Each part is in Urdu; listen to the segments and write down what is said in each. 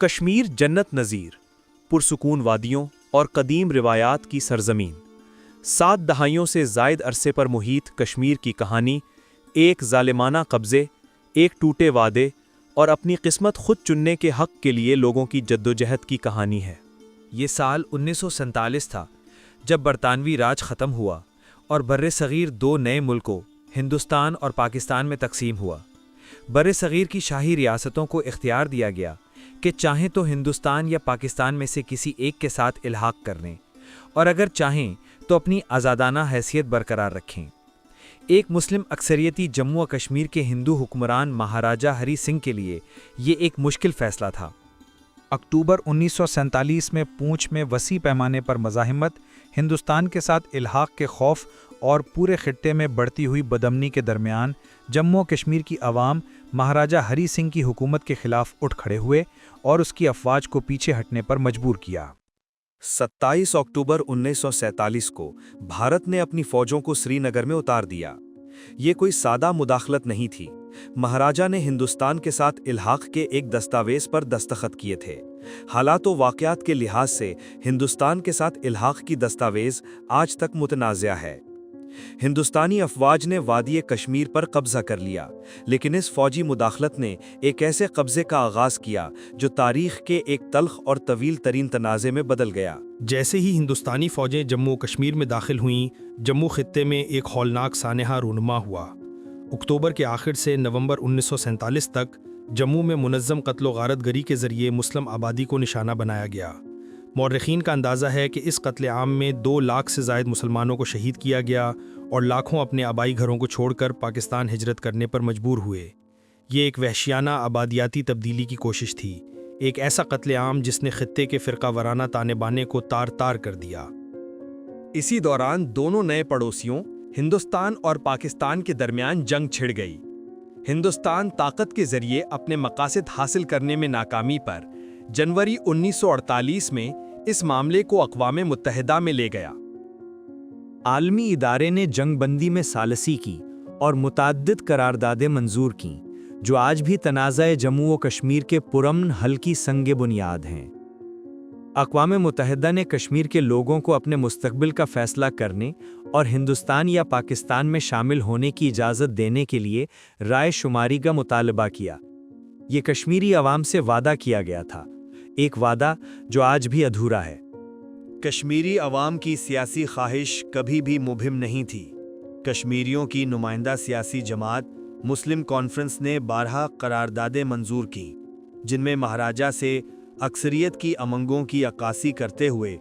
کشمیر جنت نظیر، پرسکون وادیوں اور قدیم روایات کی سرزمین، 7 دہائیوں سے زائد عرصے پر محیط کشمیر کی کہانی ایک ظالمانہ قبضے، ایک ٹوٹے وعدے اور اپنی قسمت خود چننے کے حق کے لیے لوگوں کی جدوجہد کی کہانی ہے۔ یہ سال 1947 تھا جب برطانوی راج ختم ہوا اور بر صغیر 2 نئے ملکوں ہندوستان اور پاکستان میں تقسیم ہوا۔ بر صغیر کی شاہی ریاستوں کو اختیار دیا گیا کہ چاہیں تو ہندوستان یا پاکستان میں سے کسی ایک کے ساتھ الحاق کر لیں اور اگر چاہیں تو اپنی آزادانہ حیثیت برقرار رکھیں۔ ایک مسلم اکثریتی جموں و کشمیر کے ہندو حکمران مہاراجہ ہری سنگھ کے لیے یہ ایک مشکل فیصلہ تھا۔ اکتوبر 1947 میں پونچھ میں وسیع پیمانے پر مزاحمت، ہندوستان کے ساتھ الحاق کے خوف اور پورے خطے میں بڑھتی ہوئی بدامنی کے درمیان جموں و کشمیر کی عوام مہاراجہ ہری سنگھ کی حکومت کے خلاف اٹھ کھڑے ہوئے اور اس کی افواج کو پیچھے ہٹنے پر مجبور کیا۔ 27 اکتوبر 1947 کو بھارت نے اپنی فوجوں کو سری نگر میں اتار دیا۔ یہ کوئی سادہ مداخلت نہیں تھی۔ مہاراجہ نے ہندوستان کے ساتھ الحاق کے ایک دستاویز پر دستخط کیے تھے۔ حالات و واقعات کے لحاظ سے ہندوستان کے ساتھ الحاق کی دستاویز آج تک متنازع ہے۔ ہندوستانی افواج نے وادی کشمیر پر قبضہ کر لیا، لیکن اس فوجی مداخلت نے ایک ایسے قبضے کا آغاز کیا جو تاریخ کے ایک تلخ اور طویل ترین تنازع میں بدل گیا۔ جیسے ہی ہندوستانی فوجیں جموں و کشمیر میں داخل ہوئیں، جموں خطے میں ایک ہولناک سانحہ رونما ہوا۔ اکتوبر کے آخر سے نومبر 1947 تک جموں میں منظم قتل و غارت گری کے ذریعے مسلم آبادی کو نشانہ بنایا گیا۔ مورخین کا اندازہ ہے کہ اس قتل عام میں 2 لاکھ سے زائد مسلمانوں کو شہید کیا گیا اور لاکھوں اپنے آبائی گھروں کو چھوڑ کر پاکستان ہجرت کرنے پر مجبور ہوئے۔ یہ ایک وحشیانہ آبادیاتی تبدیلی کی کوشش تھی، ایک ایسا قتل عام جس نے خطے کے فرقہ وارانہ تانے بانے کو تار تار کر دیا۔ اسی دوران دونوں نئے پڑوسیوں ہندوستان اور پاکستان کے درمیان جنگ چھڑ گئی۔ ہندوستان طاقت کے ذریعے اپنے مقاصد حاصل کرنے میں ناکامی پر جنوری 1948 میں اس معاملے کو اقوام متحدہ میں لے گیا۔ عالمی ادارے نے جنگ بندی میں ثالثی کی اور متعدد قراردادیں منظور کیں، جو آج بھی تنازع جموں و کشمیر کے پرامن حل کی سنگ بنیاد ہیں۔ اقوام متحدہ نے کشمیر کے لوگوں کو اپنے مستقبل کا فیصلہ کرنے اور ہندوستان یا پاکستان میں شامل ہونے کی اجازت دینے کے لیے رائے شماری کا مطالبہ کیا۔ یہ کشمیری عوام سے وعدہ کیا گیا تھا، ایک وعدہ جو آج بھی ادھورا ہے۔ کشمیری عوام کی سیاسی خواہش کبھی بھی مبہم نہیں تھی۔ کشمیریوں کی نمائندہ سیاسی جماعت مسلم کانفرنس نے 12 قراردادیں منظور کیں، جن میں مہاراجہ سے اکثریت کی امنگوں کی عکاسی کرتے ہوئے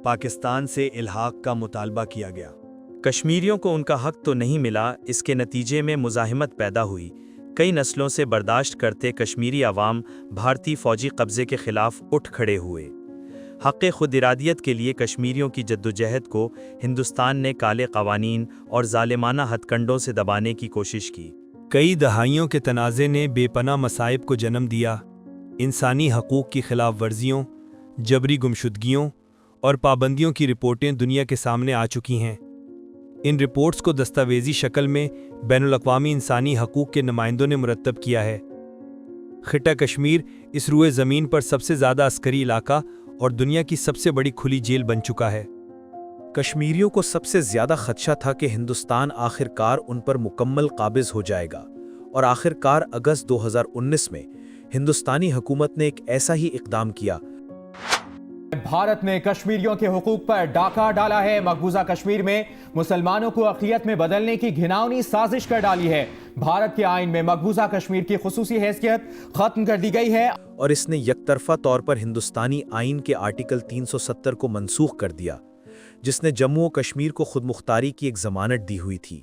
پاکستان سے الحاق کا مطالبہ کیا گیا۔ کشمیریوں کو ان کا حق تو نہیں ملا، اس کے نتیجے میں مزاحمت پیدا ہوئی۔ کئی نسلوں سے برداشت کرتے کشمیری عوام بھارتی فوجی قبضے کے خلاف اٹھ کھڑے ہوئے۔ حق خود ارادیت کے لیے کشمیریوں کی جدوجہد کو ہندوستان نے کالے قوانین اور ظالمانہ ہتھ کنڈوں سے دبانے کی کوشش کی۔ کئی دہائیوں کے تنازع نے بے پناہ مصائب کو جنم دیا۔ انسانی حقوق کی خلاف ورزیوں، جبری گمشدگیوں اور پابندیوں کی رپورٹیں دنیا کے سامنے آ چکی ہیں۔ ان رپورٹس کو دستاویزی شکل میں بین الاقوامی انسانی حقوق کے نمائندوں نے مرتب کیا ہے۔ خطہ کشمیر اس روئے زمین پر سب سے زیادہ عسکری علاقہ اور دنیا کی سب سے بڑی کھلی جیل بن چکا ہے۔ کشمیریوں کو سب سے زیادہ خدشہ تھا کہ ہندوستان آخر کار ان پر مکمل قابض ہو جائے گا، اور آخر کار اگست 2019 میں ہندوستانی حکومت نے ایک ایسا ہی اقدام کیا۔ بھارت نے کشمیریوں کے حقوق پر ڈاکہ ڈالا ہے۔ مقبوضہ کشمیر میں مسلمانوں کو اقلیت میں بدلنے کی گھناؤنی سازش کر ڈالی ہے۔ بھارت کے آئین میں مقبوضہ کشمیر کی خصوصی حیثیت ختم کر دی گئی ہے اور اس نے یک طرفہ طور پر ہندوستانی آئین کے آرٹیکل 370 کو منسوخ کر دیا، جس نے جموں و کشمیر کو خود مختاری کی ایک ضمانت دی ہوئی تھی۔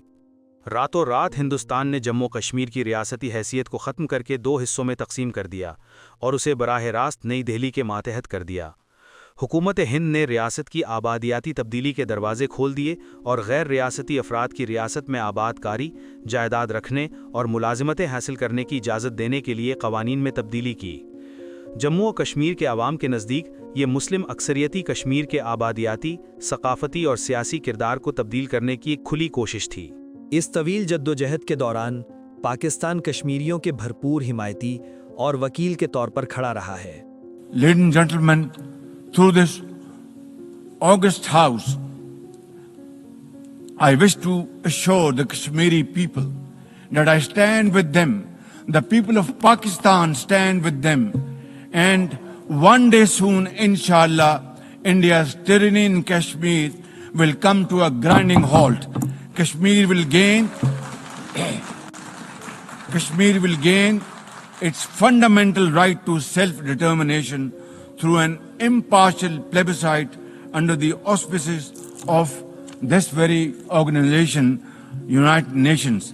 راتوں رات ہندوستان نے جموں کشمیر کی ریاستی حیثیت کو ختم کر کے 2 حصوں میں تقسیم کر دیا اور اسے براہ راست نئی دہلی کے ماتحت کر دیا۔ حکومت ہند نے ریاست کی آبادیاتی تبدیلی کے دروازے کھول دیے اور غیر ریاستی افراد کی ریاست میں آباد کاری، جائیداد رکھنے اور ملازمتیں حاصل کرنے کی اجازت دینے کے لیے قوانین میں تبدیلی کی۔ جموں و کشمیر کے عوام کے نزدیک یہ مسلم اکثریتی کشمیر کے آبادیاتی، ثقافتی اور سیاسی کردار کو تبدیل کرنے کی ایک کھلی کوشش تھی۔ اس طویل جدوجہد کے دوران پاکستان کشمیریوں کے بھرپور حمایتی اور وکیل کے طور پر کھڑا رہا ہے۔ ladies and gentlemen, through this august house, I wish to assure the Kashmiri people that I stand with them. The people of Pakistan stand with them. And one day soon, inshallah, India's tyranny in Kashmir will come to a grinding halt. Kashmir will gain its fundamental right to self-determination through an impartial plebiscite under the auspices of this very organization, United Nations.